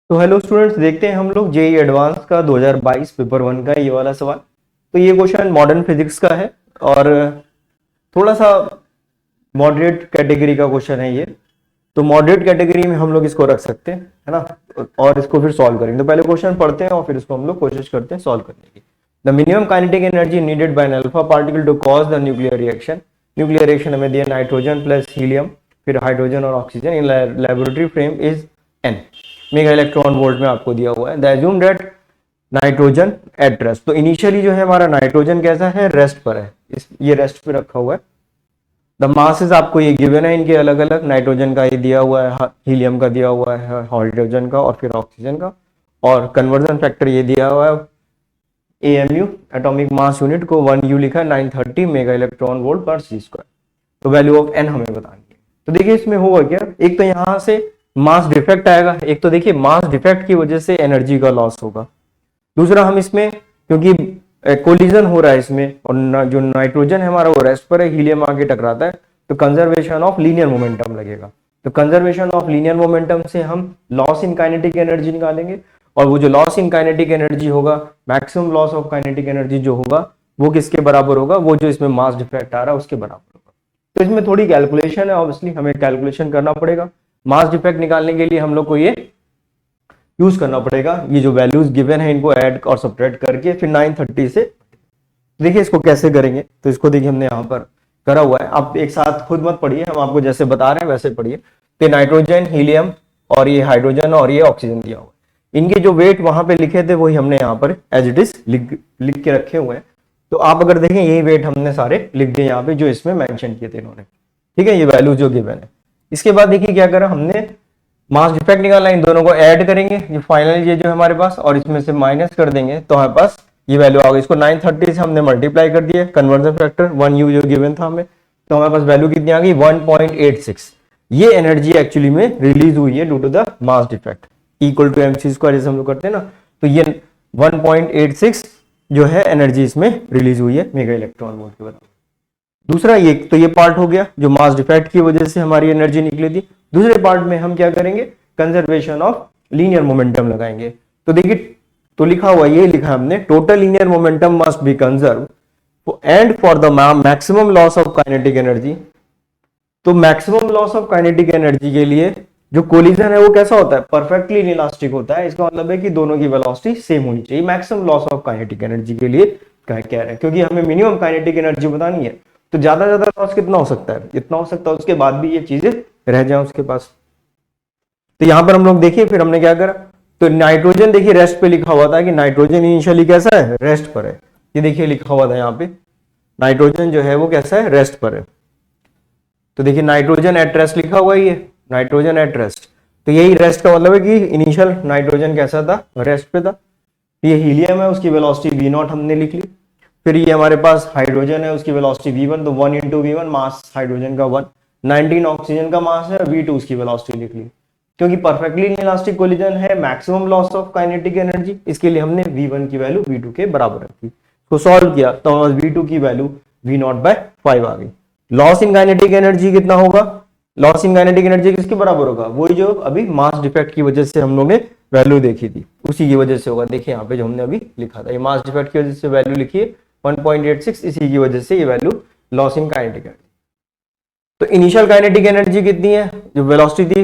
तो hello students, देखते हैं हम लोग जेई एडवांस का 2022 पेपर वन का ये वाला सवाल। तो ये क्वेश्चन मॉडर्न फिजिक्स का है और थोड़ा सा मॉडरेट कैटेगरी का क्वेश्चन है ये। तो मॉडरेट कैटेगरी में हम लोग इसको रख सकते हैं, है ना, और इसको फिर सॉल्व करेंगे। तो पहले क्वेश्चन पढ़ते हैं और फिर इसको हम लोग कोशिश करते हैं सॉल्व करने की। The minimum kinetic energy needed by an alpha particle to cause the nuclear reaction. Nuclear reaction हमें दिया नाइट्रोजन प्लस हीलियम, फिर हाइड्रोजन और oxygen in laboratory frame is an mega electron volt में आपको दिया हुआ है। The assume that nitrogen at rest. तो इनिशियली जो है हमारा नाइट्रोजन कैसा है, रेस्ट पर है, ये रेस्ट पे रखा हुआ है। द मासेस आपको ये गिवन है इनके अलग अलग, नाइट्रोजन का ये दिया हुआ है, हीलियम का दिया हुआ है, हाइड्रोजन का और फिर ऑक्सीजन का, और कन्वर्जन फैक्टर ये दिया हुआ है AMU एटॉमिक मास यूनिट को 1U लिखा है 930 मेगा इलेक्ट्रॉन वोल्ट पर सी स्क्वायर। तो वैल्यू ऑफ एन हमें बतानी है। तो देखिए इसमें होगा क्या, एक तो यहां से मास डिफेक्ट आएगा, एक तो देखिए मास डिफेक्ट की वजह से एनर्जी का लॉस होगा। दूसरा हम इसमें क्योंकि कोलिजन हो रहा है इसमें और जो नाइट्रोजन है हमारा वो रेस्ट पर है, हीलियम आके टकराता है, तो कंजर्वेशन ऑफ लीनियर मोमेंटम लगेगा। तो कंजर्वेशन ऑफ लीनियर मोमेंटम से हम लॉस इन काइनेटिक एनर्जी निकालेंगे, और वो जो लॉस इन काइनेटिक एनर्जी होगा, maximum loss of kinetic energy जो होगा वो किसके बराबर होगा, वो जो इसमें मास डिफेक्ट आ रहा है उसके बराबर होगा। तो इसमें थोड़ी कैलकुलेशन है, ऑब्वियसली हमें कैलकुलेशन करना पड़ेगा। मास डिफेक्ट निकालने के लिए हम लोग को ये यूज करना पड़ेगा, ये जो वैल्यूज गिवन है इनको ऐड और सब्ट्रैक्ट करके फिर 930 से। देखिए इसको कैसे करेंगे, तो इसको देखिए हमने यहाँ पर करा हुआ है, आप एक साथ खुद मत पढ़िए, हम आपको जैसे बता रहे हैं वैसे पढ़िए। तो नाइट्रोजन, हीलियम और ये हाइड्रोजन और ये ऑक्सीजन दिया हुआ है, इनके जो वेट वहां पे लिखे थे वही हमने यहाँ पर एज इट इज लिख के रखे हुए हैं। तो आप अगर देखें यही वेट हमने सारे लिख दिए यहाँ पे जो इसमें मेंशन किए थे इन्होंने, ठीक है, ये वैल्यू जो गिवन है। इसके बाद देखिए क्या करा हमने, मास डिफेक्ट निकालना, इन दोनों को ऐड करेंगे, ये फाइनल ये जो हमारे पास, और इसमें से माइनस कर देंगे तो हमारे पास ये वैल्यू आ गई। इसको 930 से हमने मल्टीप्लाई कर दिया, कन्वर्जन फैक्टर 1U जो गिवन था हमें, तो हमारे पास वैल्यू कितनी आ गई 1.86। ये एनर्जी एक्चुअली में रिलीज हुई है due to the mass defect, equal to mc² जैसे हम लोग करते हैं ना। तो ये 1.86 जो है एनर्जी इसमें रिलीज हुई है मेगा इलेक्ट्रॉन वोल्ट के बराबर। दूसरा ये तो ये पार्ट हो गया जो मास डिफेक्ट की वजह से हमारी एनर्जी निकली थी। दूसरे पार्ट में हम क्या करेंगे, कंजर्वेशन ऑफ लीनियर मोमेंटम लगाएंगे। तो देखिए, तो लिखा हुआ ये लिखा हमने, total linear momentum must be conserve and for the maximum loss of kinetic energy. तो maximum loss of kinetic energy के लिए जो कोलिजन है वो कैसा होता है, परफेक्टली इलास्टिक होता है। इसका मतलब है कि दोनों की वेलोसिटी सेम होनी चाहिए maximum loss of kinetic energy के लिए। कह रहे हैं क्योंकि हमें मिनिमम काइनेटिक एनर्जी बतानी है, तो ज्यादा लॉस कितना हो सकता है, इतना हो सकता है, उसके बाद भी ये चीजें रह जाए उसके पास। तो यहां पर हम लोग देखिए फिर हमने क्या करा, तो नाइट्रोजन देखिए रेस्ट पे लिखा हुआ था कि नाइट्रोजन इनिशियली कैसा है, रेस्ट पर है। ये देखिए लिखा हुआ था यहाँ पे, नाइट्रोजन जो है वो कैसा है, रेस्ट पर है। तो देखिए नाइट्रोजन एट रेस्ट लिखा हुआ है, ये नाइट्रोजन एट रेस्ट। तो यही रेस्ट का मतलब है कि इनिशियल नाइट्रोजन कैसा था, रेस्ट पे था। ये हीलियम है, उसकी वेलोसिटी v0 हमने लिख ली। फिर ये हमारे पास हाइड्रोजन है, उसकी वेलोसिटी v1, तो 1 × v1 मास हाइड्रोजन का 1, 19 ऑक्सीजन का मास है, v2 उसकी वेलोसिटी लिख ली। क्योंकि परफेक्टली इलास्टिक कोलिजन है, maximum loss of kinetic energy, इसके लिए हमने v1 की वैल्यू v2 के बराबर रखी। तो सॉल्व किया तो v2 की वैल्यू v0/5 आ गई। लॉस इन काइनेटिक एनर्जी कितना होगा, लॉस इन काइनेटिक एनर्जी किसके बराबर होगा, वही जो अभी मास डिफेक्ट की वजह से हम लोग ने वैल्यू देखी थी उसी की वजह से होगा। देखिए यहाँ पे जो हमने अभी लिखा था, ये मास डिफेक्ट की वजह से वैल्यू लिखी है 1.86, इसी की वजह से ये value loss in kinetic energy. तो इनिशियल काइनेटिक एनर्जी कितनी है, जो वेलोसिटी थी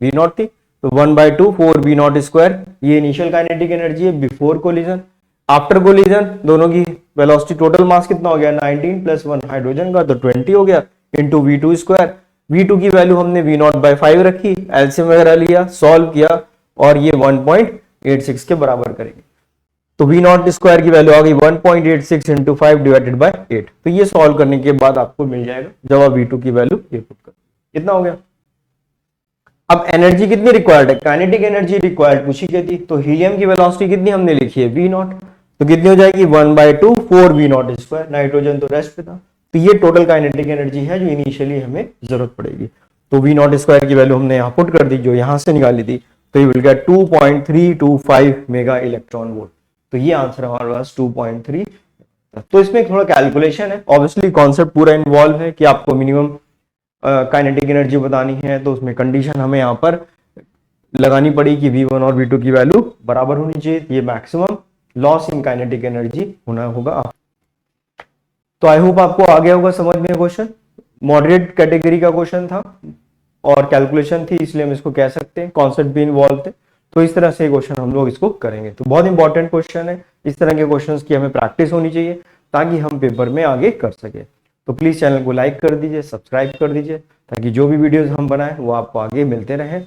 v0 थी, तो 1/2 4v0², ये इनिशियल काइनेटिक एनर्जी है बिफोर कोलिजन। आफ्टर कोलिजन दोनों की वेलोसिटी, टोटल मास कितना हो गया 19 + 1 हाइड्रोजन का, तो 20 हो गया, इंटू v2²। v2 की वैल्यू हमने v0/5 रखी, एलसीएम वगैरह लिया, सॉल्व किया, और ये 1.86 के बराबर करेंगे। तो v0² की वैल्यू आ गई 1.86 × 5/8। तो ये सॉल्व करने के बाद आपको मिल जाएगा जवाब v2 की वैल्यू ये पुट कर, इतना हो गया। अब एनर्जी कितनी रिक्वायर्ड है, काइनेटिक एनर्जी रिक्वायर्ड पूछी गई थी। तो हीलियम की वेलोसिटी कितनी हमने लिखी है v0, तो कितनी हो जाएगी 1/2 4v0²। नाइट्रोजन तो रेस्ट पे था, तो ये टोटल काइनेटिक एनर्जी है जो इनिशियली हमें जरूरत पड़ेगी। तो v0² की वैल्यू हमने यहाँ पुट कर दी जो यहाँ से निकाली थी, तो ये will get 2.325 mega electron volt. तो ये आंसर हमारे पास 2.3। तो इसमें थोड़ा कैलकुलेशन है, ऑब्वियसली कॉन्सेप्ट पूरा इन्वॉल्व है कि आपको मिनिमम काइनेटिक एनर्जी बतानी है, तो उसमें कंडीशन हमें यहाँ पर लगानी पड़ी कि V1 और V2 की वैल्यू बराबर होनी चाहिए, ये maximum loss in kinetic energy होना होगा। तो आई होप आपको आ गया होगा समझ में क्वेश्चन। मॉडरेट कैटेगरी का क्वेश्चन था और कैलकुलेशन थी, इसलिए हम इसको कह सकते हैं, कॉन्सेप्ट भी इन्वॉल्व थे। तो इस तरह से क्वेश्चन हम लोग इसको करेंगे। तो बहुत इंपॉर्टेंट क्वेश्चन है, इस तरह के क्वेश्चंस की हमें प्रैक्टिस होनी चाहिए ताकि हम पेपर में आगे कर सके। तो प्लीज चैनल को लाइक कर दीजिए, सब्सक्राइब कर दीजिए, ताकि जो भी वीडियोस हम बनाएं वो आपको आगे मिलते रहें।